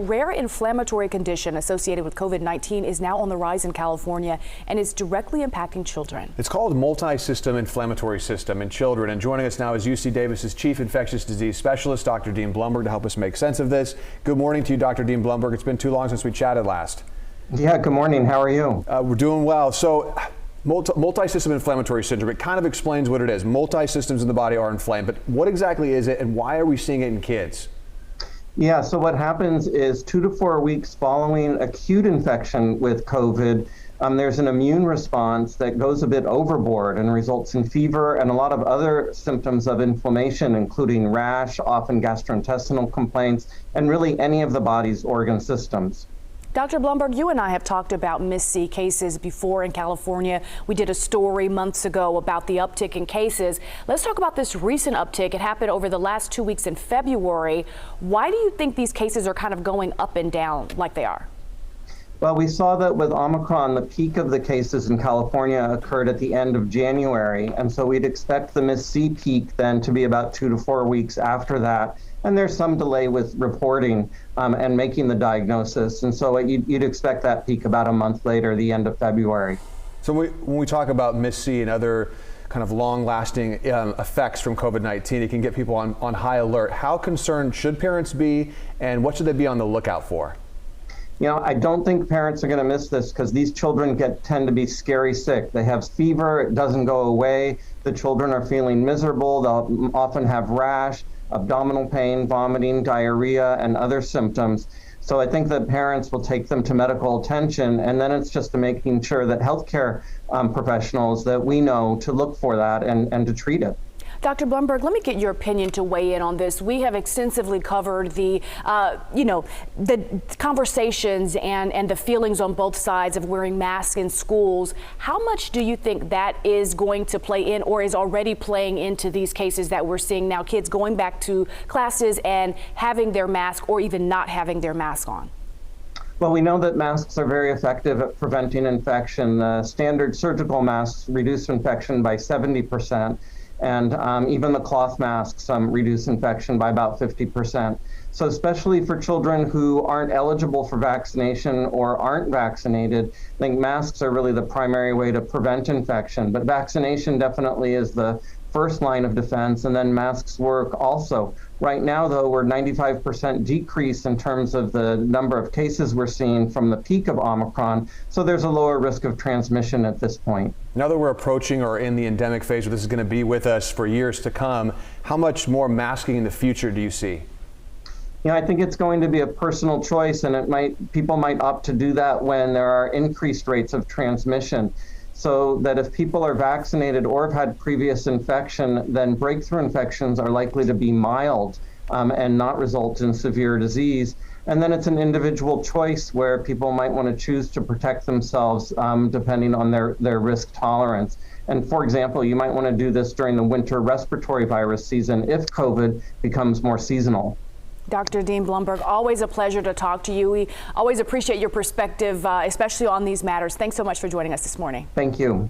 Rare inflammatory condition associated with COVID-19 is now on the rise in California and is directly impacting children. It's called multi-system inflammatory system in children. And joining us now is UC Davis's Chief Infectious Disease Specialist, Dr. Dean Blumberg, to help us make sense of this. Good morning to you, Dr. Dean Blumberg. It's been too long since we chatted last. Yeah, good morning. How are you? We're doing well. So multi-system inflammatory syndrome, it kind of explains what it is. Multi-systems in the body are inflamed, but what exactly is it and why are we seeing it in kids? Yeah, so what happens is 2 to 4 weeks following acute infection with COVID, there's an immune response that goes a bit overboard and results in fever and a lot of other symptoms of inflammation, including rash, often gastrointestinal complaints, and really any of the body's organ systems. Dr. Blumberg, you and I have talked about MIS-C cases before in California. We did a story months ago about the uptick in cases. Let's talk about this recent uptick. It happened over the last 2 weeks in February. Why do you think these cases are kind of going up and down like they are? Well, we saw that with Omicron, the peak of the cases in California occurred at the end of January. And so we'd expect the MIS-C peak then to be about 2 to 4 weeks after that. And there's some delay with reporting and making the diagnosis. And so you'd expect that peak about a month later, the end of February. So when we talk about MIS-C and other kind of long-lasting effects from COVID-19, it can get people on high alert. How concerned should parents be, and what should they be on the lookout for? You know, I don't think parents are going to miss this because these children tend to be scary sick. They have fever, it doesn't go away. The children are feeling miserable. They'll often have rash, abdominal pain, vomiting, diarrhea, and other symptoms. So I think that parents will take them to medical attention, and then it's just making sure that healthcare professionals that we know to look for that and to treat it. Dr. Blumberg, let me get your opinion to weigh in on this. We have extensively covered the, the conversations and the feelings on both sides of wearing masks in schools. How much do you think that is going to play in or is already playing into these cases that we're seeing now, kids going back to classes and having their mask or even not having their mask on? Well, we know that masks are very effective at preventing infection. Standard surgical masks reduce infection by 70%. And even the cloth masks reduce infection by about 50%. So especially for children who aren't eligible for vaccination or aren't vaccinated, I think masks are really the primary way to prevent infection. But vaccination definitely is the first line of defense, and then masks work also. Right now, though, we're 95% decrease in terms of the number of cases we're seeing from the peak of Omicron, so there's a lower risk of transmission at this point. Now that we're approaching or in the endemic phase where this is going to be with us for years to come, how much more masking in the future do you see? You know, I think it's going to be a personal choice, and people might opt to do that when there are increased rates of transmission. So that if people are vaccinated or have had previous infection, then breakthrough infections are likely to be mild and not result in severe disease. And then it's an individual choice where people might want to choose to protect themselves depending on their risk tolerance. And for example, you might want to do this during the winter respiratory virus season if COVID becomes more seasonal. Dr. Dean Blumberg, always a pleasure to talk to you. We always appreciate your perspective, especially on these matters. Thanks so much for joining us this morning. Thank you.